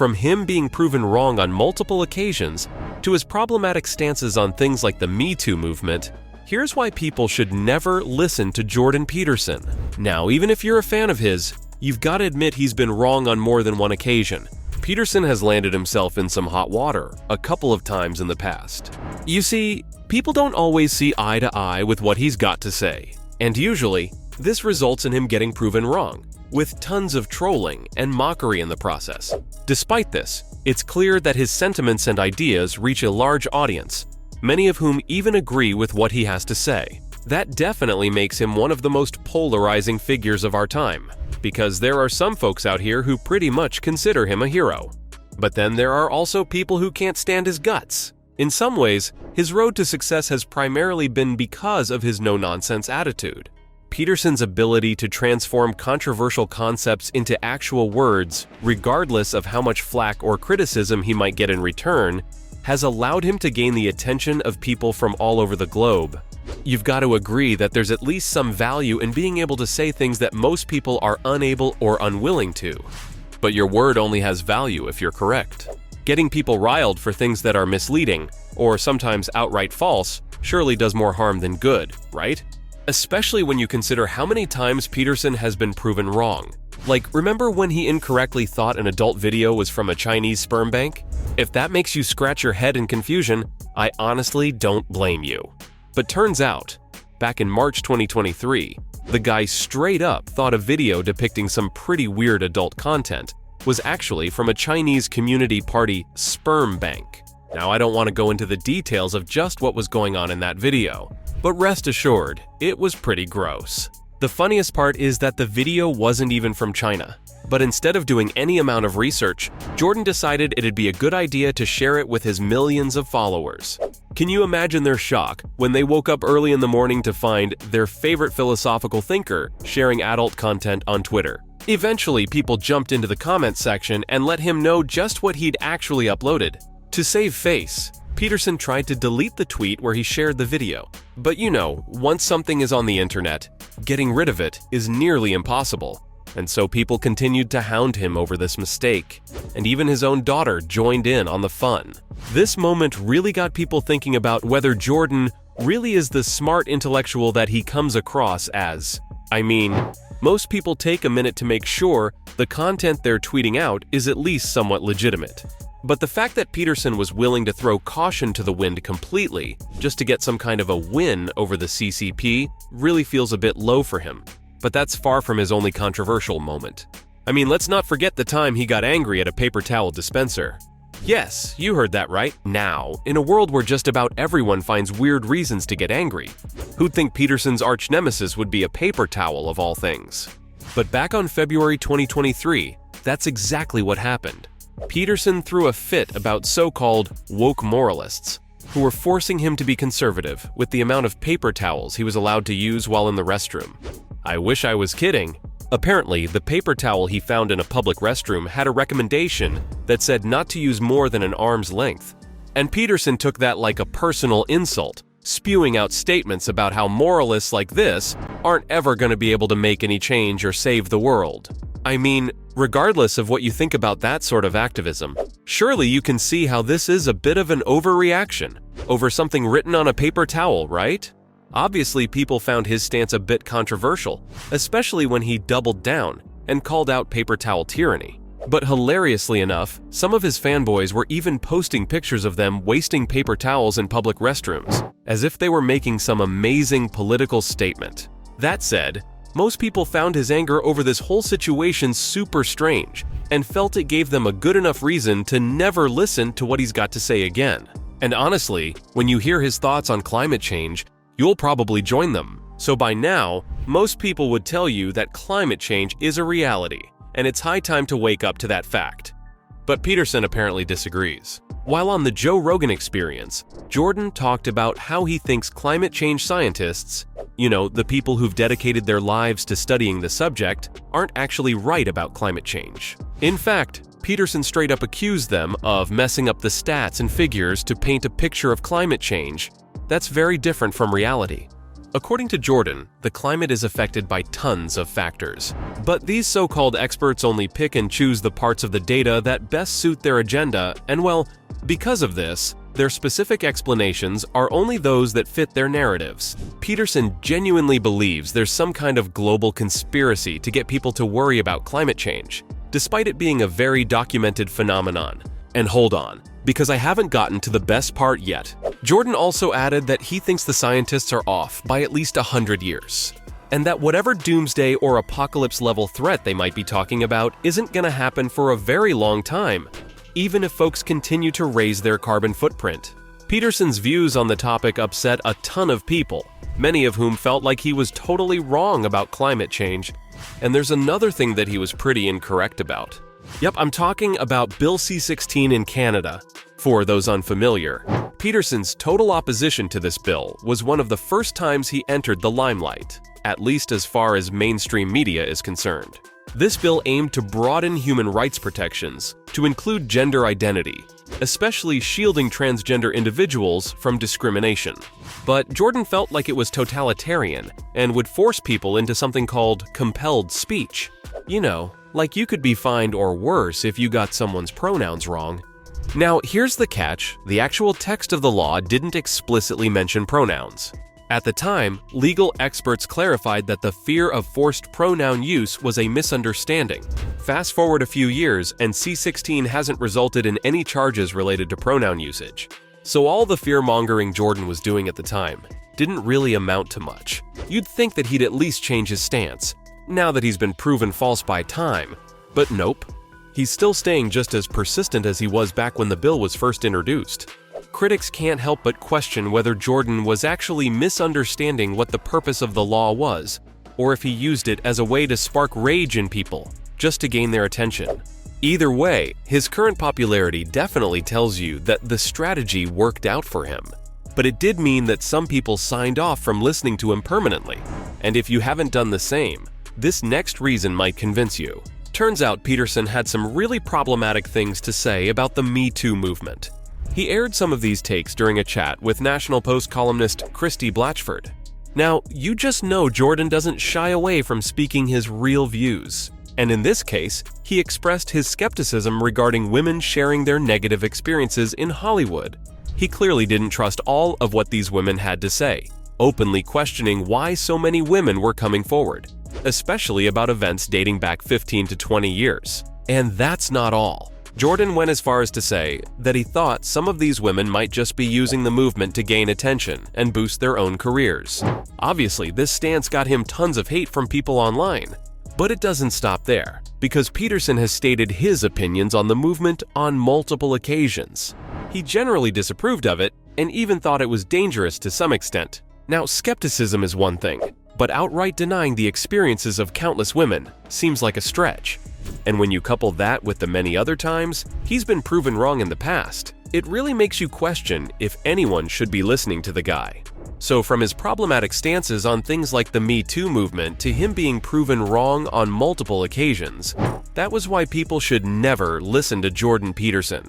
From him being proven wrong on multiple occasions to his problematic stances on things like the Me Too movement, here's why people should never listen to Jordan Peterson. Now, even if you're a fan of his, you've got to admit he's been wrong on more than one occasion. Peterson has landed himself in some hot water a couple of times in the past. You see, people don't always see eye to eye with what he's got to say, and usually, this results in him getting proven wrong, with tons of trolling and mockery in the process. Despite this, it's clear that his sentiments and ideas reach a large audience, many of whom even agree with what he has to say. That definitely makes him one of the most polarizing figures of our time, because there are some folks out here who pretty much consider him a hero. But then there are also people who can't stand his guts. In some ways, his road to success has primarily been because of his no-nonsense attitude. Peterson's ability to transform controversial concepts into actual words, regardless of how much flack or criticism he might get in return, has allowed him to gain the attention of people from all over the globe. You've got to agree that there's at least some value in being able to say things that most people are unable or unwilling to. But your word only has value if you're correct. Getting people riled for things that are misleading, or sometimes outright false, surely does more harm than good, right? Especially when you consider how many times Peterson has been proven wrong. Like, remember when he incorrectly thought an adult video was from a Chinese sperm bank? If that makes you scratch your head in confusion, I honestly don't blame you. But turns out, back in March 2023, the guy straight up thought a video depicting some pretty weird adult content was actually from a Chinese community party sperm bank. Now, I don't want to go into the details of just what was going on in that video, but rest assured, it was pretty gross. The funniest part is that the video wasn't even from China, but instead of doing any amount of research, Jordan decided it'd be a good idea to share it with his millions of followers. Can you imagine their shock when they woke up early in the morning to find their favorite philosophical thinker sharing adult content on Twitter? Eventually, people jumped into the comments section and let him know just what he'd actually uploaded. To save face, Peterson tried to delete the tweet where he shared the video. But you know, once something is on the internet, getting rid of it is nearly impossible. And so people continued to hound him over this mistake, and even his own daughter joined in on the fun. This moment really got people thinking about whether Jordan really is the smart intellectual that he comes across as. I mean, most people take a minute to make sure the content they're tweeting out is at least somewhat legitimate. But the fact that Peterson was willing to throw caution to the wind completely just to get some kind of a win over the CCP really feels a bit low for him. But that's far from his only controversial moment. I mean, let's not forget the time he got angry at a paper towel dispenser. Yes, you heard that right. Now, in a world where just about everyone finds weird reasons to get angry, who'd think Peterson's arch nemesis would be a paper towel of all things? But back on February 2023, that's exactly what happened. Peterson threw a fit about so-called woke moralists, who were forcing him to be conservative with the amount of paper towels he was allowed to use while in the restroom. I wish I was kidding. Apparently, the paper towel he found in a public restroom had a recommendation that said not to use more than an arm's length. And Peterson took that like a personal insult, spewing out statements about how moralists like this aren't ever going to be able to make any change or save the world. I mean, regardless of what you think about that sort of activism, surely you can see how this is a bit of an overreaction over something written on a paper towel, right? Obviously, people found his stance a bit controversial, especially when he doubled down and called out paper towel tyranny. But hilariously enough, some of his fanboys were even posting pictures of them wasting paper towels in public restrooms, as if they were making some amazing political statement. That said, most people found his anger over this whole situation super strange and felt it gave them a good enough reason to never listen to what he's got to say again. And honestly, when you hear his thoughts on climate change, you'll probably join them. So by now, most people would tell you that climate change is a reality, and it's high time to wake up to that fact. But Peterson apparently disagrees. While on the Joe Rogan Experience, Jordan talked about how he thinks climate change scientists, the people who've dedicated their lives to studying the subject, aren't actually right about climate change. In fact, Peterson straight up accused them of messing up the stats and figures to paint a picture of climate change that's very different from reality. According to Jordan, the climate is affected by tons of factors. But these so-called experts only pick and choose the parts of the data that best suit their agenda, and well, because of this, their specific explanations are only those that fit their narratives. Peterson genuinely believes there's some kind of global conspiracy to get people to worry about climate change, despite it being a very documented phenomenon. And hold on, because I haven't gotten to the best part yet. Jordan also added that he thinks the scientists are off by at least 100 years, and that whatever doomsday or apocalypse-level threat they might be talking about isn't gonna happen for a very long time, even if folks continue to raise their carbon footprint. Peterson's views on the topic upset a ton of people, many of whom felt like he was totally wrong about climate change. And there's another thing that he was pretty incorrect about. Yep, I'm talking about Bill C-16 in Canada. For those unfamiliar, Peterson's total opposition to this bill was one of the first times he entered the limelight, at least as far as mainstream media is concerned. This bill aimed to broaden human rights protections to include gender identity, especially shielding transgender individuals from discrimination. But Jordan felt like it was totalitarian and would force people into something called compelled speech. You know, like you could be fined or worse if you got someone's pronouns wrong. Now, here's the catch: the actual text of the law didn't explicitly mention pronouns. At the time, legal experts clarified that the fear of forced pronoun use was a misunderstanding. Fast forward a few years, and C-16 hasn't resulted in any charges related to pronoun usage. So all the fear-mongering Jordan was doing at the time didn't really amount to much. You'd think that he'd at least change his stance, now that he's been proven false by time. But nope. He's still staying just as persistent as he was back when the bill was first introduced. Critics can't help but question whether Jordan was actually misunderstanding what the purpose of the law was, or if he used it as a way to spark rage in people, just to gain their attention. Either way, his current popularity definitely tells you that the strategy worked out for him. But it did mean that some people signed off from listening to him permanently. And if you haven't done the same, this next reason might convince you. Turns out Peterson had some really problematic things to say about the Me Too movement. He aired some of these takes during a chat with National Post columnist Christy Blatchford. Now, you just know Jordan doesn't shy away from speaking his real views. And in this case, he expressed his skepticism regarding women sharing their negative experiences in Hollywood. He clearly didn't trust all of what these women had to say, openly questioning why so many women were coming forward, especially about events dating back 15 to 20 years. And that's not all. Jordan went as far as to say that he thought some of these women might just be using the movement to gain attention and boost their own careers. Obviously, this stance got him tons of hate from people online. But it doesn't stop there, because Peterson has stated his opinions on the movement on multiple occasions. He generally disapproved of it and even thought it was dangerous to some extent. Now, skepticism is one thing, but outright denying the experiences of countless women seems like a stretch. And when you couple that with the many other times he's been proven wrong in the past, it really makes you question if anyone should be listening to the guy. So from his problematic stances on things like the Me Too movement to him being proven wrong on multiple occasions, that was why people should never listen to Jordan Peterson.